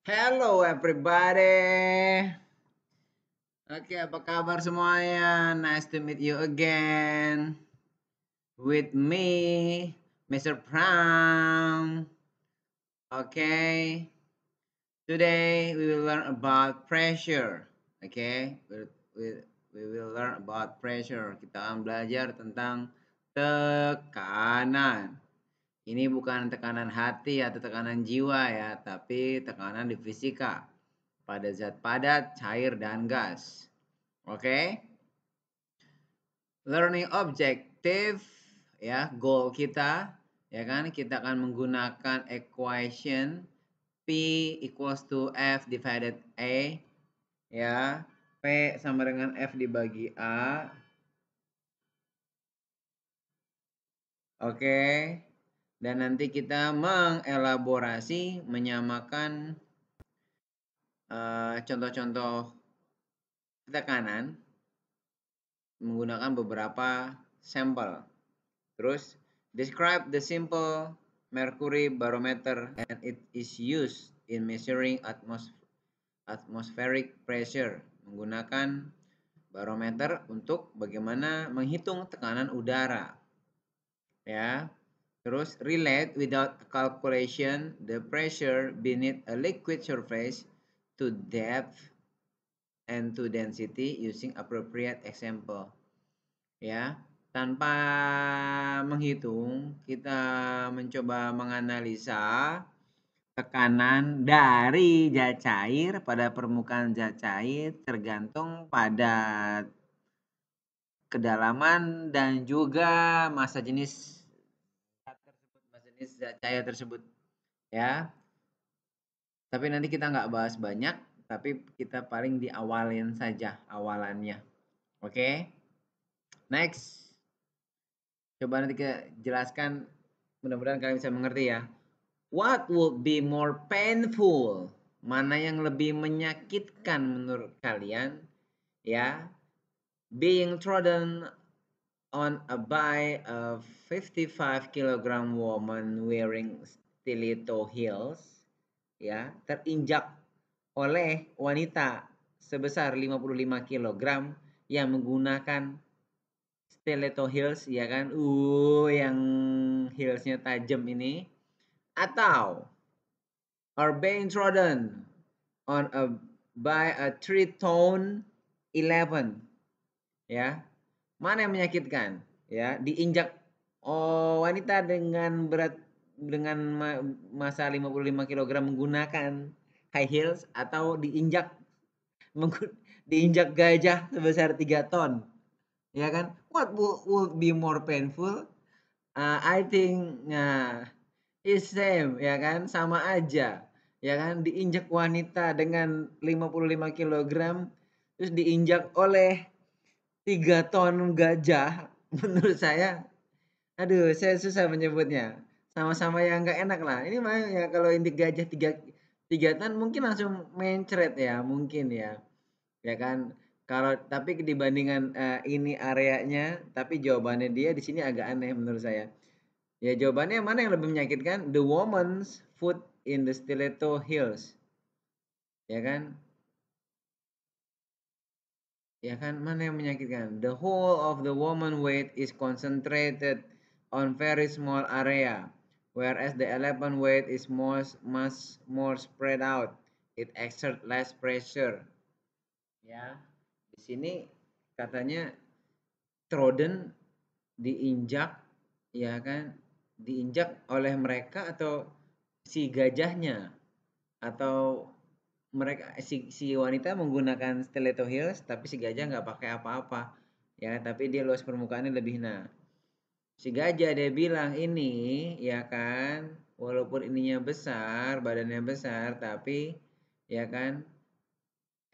Hello everybody. Oke, apa kabar semuanya? Nice to meet you again with me, Mr. Pram. Okay, today we will learn about pressure. Okay, we will learn about pressure. Kita akan belajar tentang tekanan. Ini bukan tekanan hati atau tekanan jiwa ya, tapi tekanan di fisika pada zat padat, cair, dan gas. Oke, learning objective ya, goal kita ya kan, kita akan menggunakan equation P equals to F divided A ya. P sama dengan F dibagi A. Oke. Dan nanti kita mengelaborasi, menyamakan contoh-contoh tekanan menggunakan beberapa sampel. Terus, describe the simple mercury barometer and it is used in measuring atmospheric pressure. Menggunakan barometer untuk bagaimana menghitung tekanan udara. Ya. Terus, relate without calculation the pressure beneath a liquid surface to depth and to density using appropriate example. Ya, tanpa menghitung, kita mencoba menganalisa tekanan dari zat cair pada permukaan zat cair tergantung pada kedalaman dan juga massa jenis zat cair tersebut ya. Tapi nanti kita nggak bahas banyak, tapi kita paling diawalin saja awalannya. Oke? Next. Coba nanti kita jelaskan, mudah-mudahan kalian bisa mengerti ya. What would be more painful? Mana yang lebih menyakitkan menurut kalian? Ya, being trodden on by a 55 kg woman wearing stiletto heels, ya, terinjak oleh wanita sebesar 55 kg yang menggunakan stiletto heels, ya kan? Yang heelsnya tajam ini. Atau are being trodden on by a 3-tone 11, ya. Mana yang menyakitkan? Ya, diinjak wanita dengan berat dengan massa 55 kg menggunakan high heels atau diinjak gajah sebesar 3 ton. Ya kan? What would be more painful? I think is same, ya kan, sama aja, ya kan, diinjak wanita dengan 55 kg terus diinjak oleh 3 ton gajah. Menurut saya, aduh, saya susah menyebutnya, sama-sama yang nggak enak lah. Ini mah ya kalau injek gajah 3 ton mungkin langsung mencret ya, mungkin ya kan. Kalau tapi dibandingkan ini areanya, tapi jawabannya dia di sini agak aneh menurut saya. Ya jawabannya mana yang lebih menyakitkan? The woman's foot in the stiletto heels. Ya kan? Ya kan? Mana yang menyakitkan? The whole of the woman weight is concentrated on very small area. Whereas the elephant weight is much more spread out. It exert less pressure. Ya. Di sini katanya trodden, diinjak, ya kan? Diinjak oleh mereka atau si gajahnya, atau mereka si wanita menggunakan stiletto heels tapi si gajah nggak pakai apa-apa ya, tapi dia luas permukaannya lebih. Nah, si gajah dia bilang ini ya kan, walaupun ininya besar, badannya besar, tapi ya kan,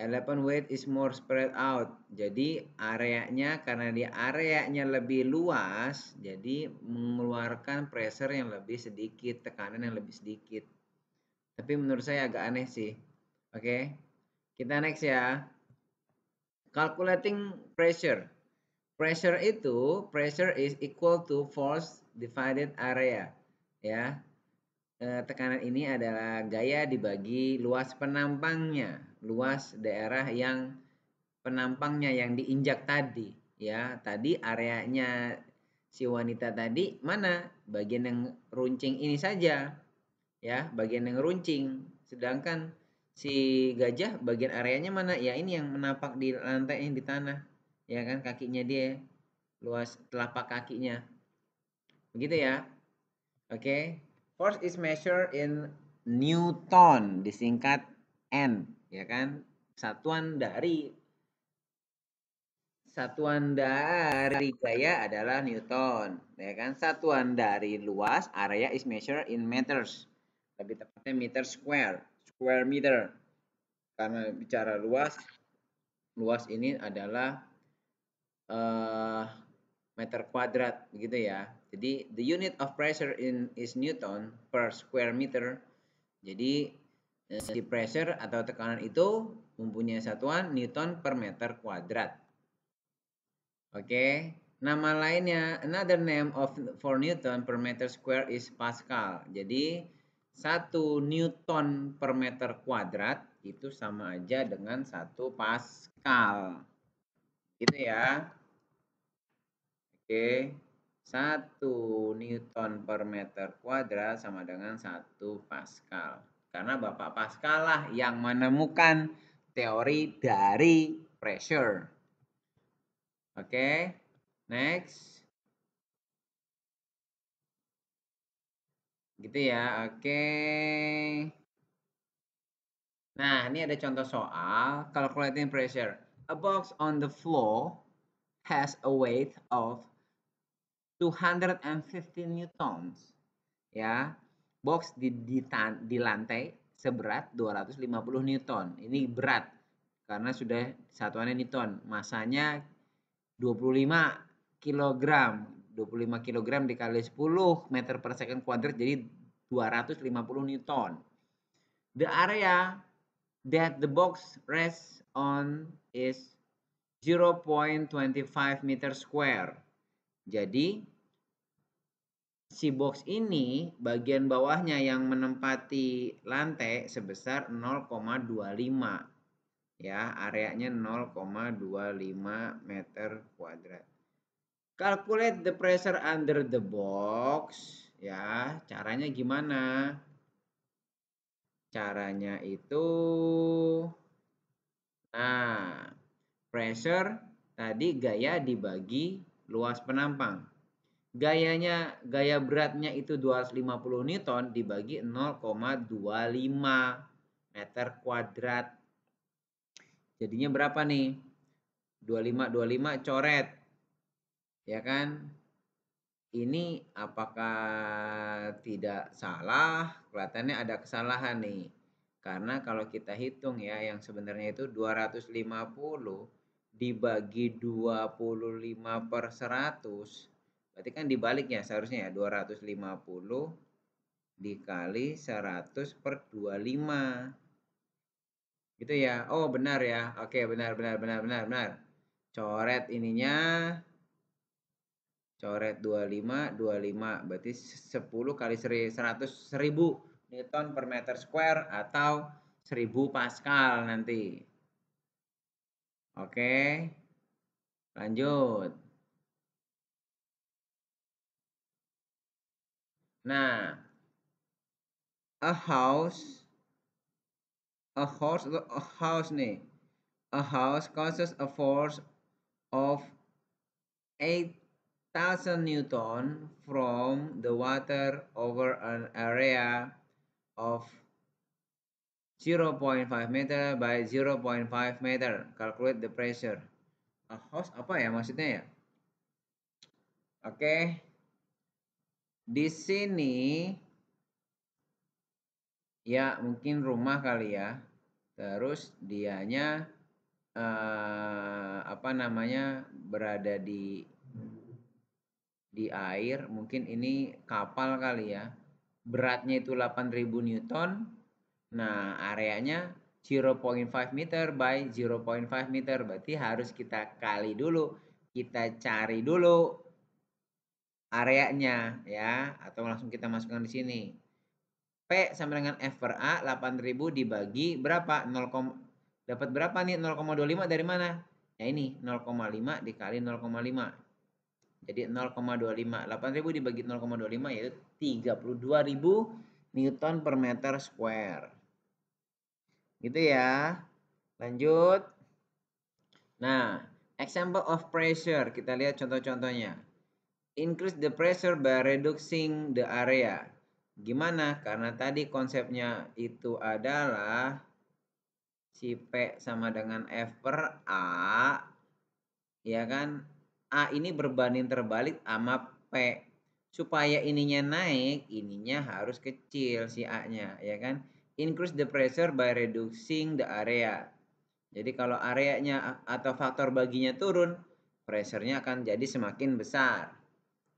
elephant weight is more spread out. Jadi areanya, karena dia areanya lebih luas, jadi mengeluarkan pressure yang lebih sedikit, tekanan yang lebih sedikit. Tapi menurut saya agak aneh sih. Oke, kita next ya. Calculating pressure. Pressure is equal to force divided area. Ya. tekanan ini adalah gaya dibagi luas penampangnya, luas daerah yang penampangnya yang diinjak tadi, ya. Tadi areanya si wanita tadi mana? Bagian yang runcing ini saja, ya, bagian yang runcing. Sedangkan si gajah bagian areanya mana? Ya ini yang menapak di lantai yang di tanah, ya kan, kakinya dia, luas telapak kakinya. Begitu ya. Oke. Force is measured in Newton, disingkat N, ya kan? Satuan dari gaya adalah Newton, ya kan? Satuan dari luas, area is measured in meters. Lebih tepatnya meter square meter. Karena bicara luas, luas ini adalah meter kuadrat, begitu ya. Jadi the unit of pressure is Newton per square meter. Jadi si pressure atau tekanan itu mempunyai satuan Newton per meter kuadrat. Oke, nama lainnya, another name for Newton per meter square is Pascal. Jadi 1 Newton per meter kuadrat itu sama aja dengan 1 Pascal. Gitu ya. Oke. 1 Newton per meter kuadrat sama dengan 1 Pascal. Karena Bapak Pascal lah yang menemukan teori dari pressure. Oke. Next. Gitu ya. Oke. Nah, ini ada contoh soal calculating pressure. A box on the floor has a weight of 250 newtons. Ya, box di lantai seberat 250 newton. Ini berat karena sudah satuannya newton. Masanya 25 kilogram. 25 kilogram dikali 10 meter per second kuadrat jadi 250 newton. The area that the box rests on is 0.25 meter square. Jadi si box ini bagian bawahnya yang menempati lantai sebesar 0,25, ya, areanya 0,25 meter kuadrat. Calculate the pressure under the box, ya. Caranya gimana? Caranya itu, nah, pressure tadi gaya dibagi luas penampang. Gaya beratnya itu 250 Newton dibagi 0,25 meter kuadrat. Jadinya berapa nih? 25 coret. Ya kan? Ini apakah tidak salah? Kelihatannya ada kesalahan nih. Karena kalau kita hitung ya, yang sebenarnya itu 250 dibagi 25 per 100. Berarti kan dibaliknya seharusnya ya, 250 dikali 100 per 25. Gitu ya. Oh, benar ya. Oke, benar. Coret ininya. Coret 25 berarti 10 kali 100 1000 Newton per meter square atau 1000 Pascal nanti. Oke. Lanjut. Nah, a house nih. A house causes a force of 8,000 Newton from the water over an area of 0.5 meter by 0.5 meter. Calculate the pressure. A house apa ya maksudnya ya? Oke. Di sini ya mungkin rumah kali ya. Terus dianya apa namanya berada di air, mungkin ini kapal kali ya. Beratnya itu 8000 Newton. Nah, areanya 0.5 meter by 0.5 meter. Berarti harus kita kali dulu. Kita cari dulu areanya ya, atau langsung kita masukkan di sini. P sama dengan F per A, 8.000 dibagi berapa? 0, dapat berapa nih? 0,25 dari mana? Ya ini, 0,5 dikali 0,5. Jadi 0,25. 8.000 dibagi 0,25 yaitu 32.000 Newton per meter square. Gitu ya. Lanjut. Nah, example of pressure. Kita lihat contoh-contohnya. Increase the pressure by reducing the area. Gimana? Karena tadi konsepnya itu adalah si P sama dengan F per A. Ya kan? A ini berbanding terbalik sama P. Supaya ininya naik, ininya harus kecil si A-nya. Ya kan? Increase the pressure by reducing the area. Jadi kalau areanya atau faktor baginya turun, pressure-nya akan jadi semakin besar.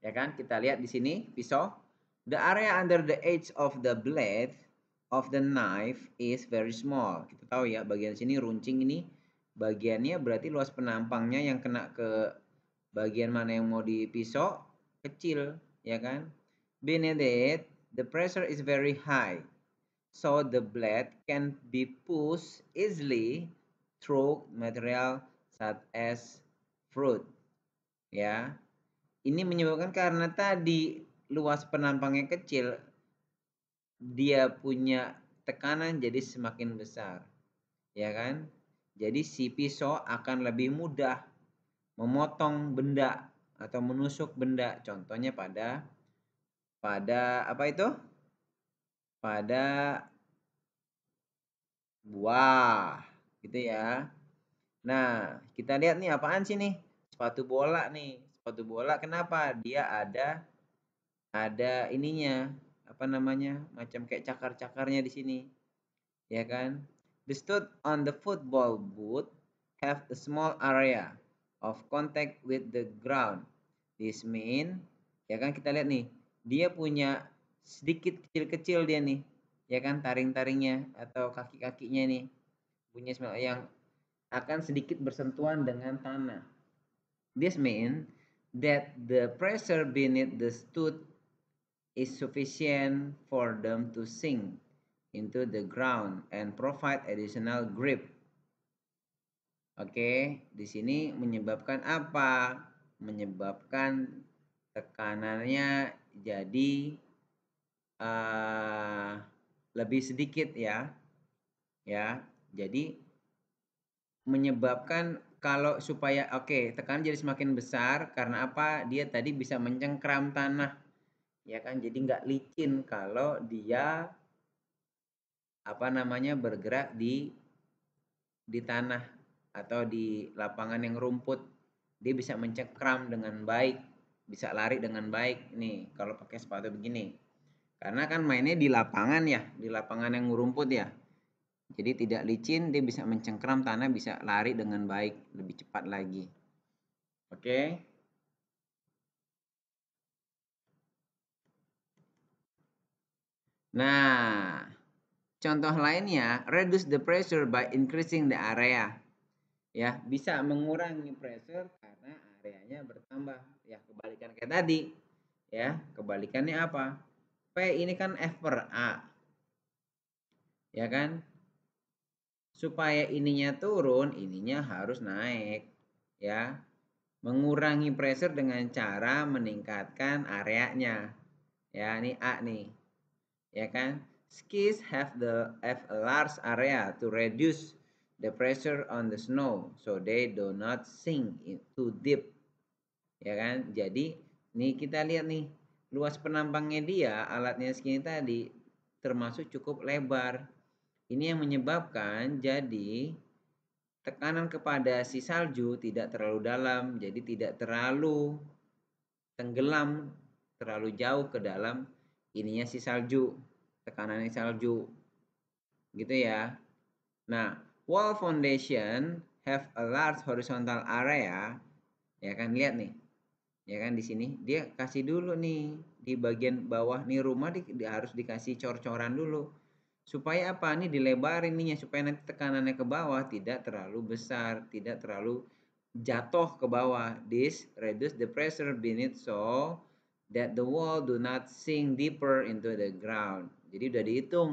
Ya kan? Kita lihat di sini pisau. The area under the edge of the blade of the knife is very small. Kita tahu ya, bagian sini runcing ini bagiannya berarti luas penampangnya yang kena ke bagian mana yang mau dipisau kecil, ya kan? Beneath it, the pressure is very high. So the blade can be pushed easily through material such as fruit. Ya, ini menyebabkan karena tadi luas penampangnya kecil, dia punya tekanan jadi semakin besar, ya kan? Jadi si pisau akan lebih mudah memotong benda atau menusuk benda. Contohnya pada apa itu? Pada buah, gitu ya. Nah, kita lihat nih apaan sih nih? Sepatu bola nih. Sepatu bola kenapa? Dia ada ininya, apa namanya? Macam kayak cakar-cakarnya di sini. Ya kan? The stud on the football boot have a small area of contact with the ground. This mean, ya kan kita lihat nih, dia punya sedikit kecil-kecil dia nih. Ya kan taring-taringnya atau kaki-kakinya nih. Punya yang akan sedikit bersentuhan dengan tanah. This means that the pressure beneath the stud is sufficient for them to sink into the ground and provide additional grip. Oke, di sini menyebabkan apa? Menyebabkan tekanannya jadi lebih sedikit ya. Ya, jadi menyebabkan kalau supaya tekanan jadi semakin besar karena apa? Dia tadi bisa mencengkram tanah, ya kan? Jadi nggak licin kalau dia apa namanya bergerak di tanah atau di lapangan yang rumput. Dia bisa mencengkram dengan baik, bisa lari dengan baik nih kalau pakai sepatu begini. Karena kan mainnya di lapangan ya, di lapangan yang rumput ya. Jadi tidak licin, dia bisa mencengkram tanah, bisa lari dengan baik, lebih cepat lagi. Oke. Nah, contoh lainnya, reduce the pressure by increasing the area. Ya, bisa mengurangi pressure karena areanya bertambah. Ya, kebalikan kayak tadi. Ya, kebalikannya apa? P ini kan F per A. Ya kan? Supaya ininya turun, ininya harus naik. Ya, mengurangi pressure dengan cara meningkatkan areanya. Ya, ini A nih. Ya kan? Skis have a large area to reduce the pressure on the snow so they do not sink too deep. Ya kan? Jadi, nih kita lihat nih, luas penampangnya dia, alatnya segini tadi termasuk cukup lebar. Ini yang menyebabkan jadi tekanan kepada si salju tidak terlalu dalam, jadi tidak terlalu tenggelam terlalu jauh ke dalam ininya si salju, tekanannya salju. Gitu ya. Nah, wall foundation have a large horizontal area. Ya kan, lihat nih. Ya kan di sini dia kasih dulu nih di bagian bawah nih rumah harus dikasih cor-coran dulu. Supaya apa nih dilebarin ininya supaya nanti tekanannya ke bawah tidak terlalu besar, tidak terlalu jatuh ke bawah. This reduce the pressure beneath so that the wall do not sink deeper into the ground. Jadi udah dihitung.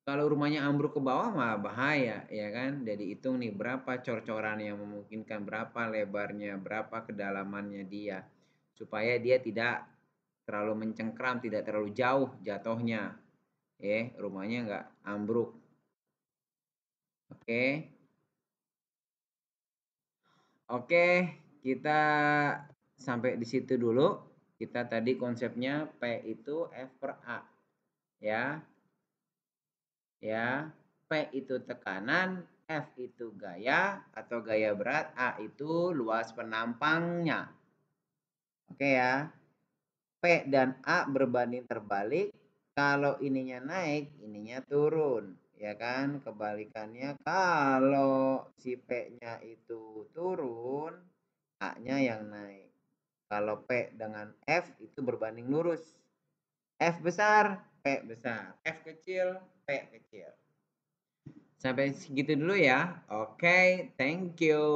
Kalau rumahnya ambruk ke bawah mah bahaya, ya kan? Udah dihitung nih berapa cor-coran yang memungkinkan, berapa lebarnya, berapa kedalamannya dia. Supaya dia tidak terlalu mencengkram, tidak terlalu jauh jatuhnya. Rumahnya nggak ambruk. Oke. Oke, kita sampai di situ dulu. Kita tadi konsepnya P itu F per A. Ya, ya. P itu tekanan, F itu gaya atau gaya berat, A itu luas penampangnya. Oke ya. P dan A berbanding terbalik. Kalau ininya naik, ininya turun. Ya kan? Kebalikannya kalau si P-nya itu turun, A-nya yang naik. Kalau P dengan F itu berbanding lurus. F besar, P besar. F kecil, P kecil. Sampai segitu dulu ya. Oke, thank you.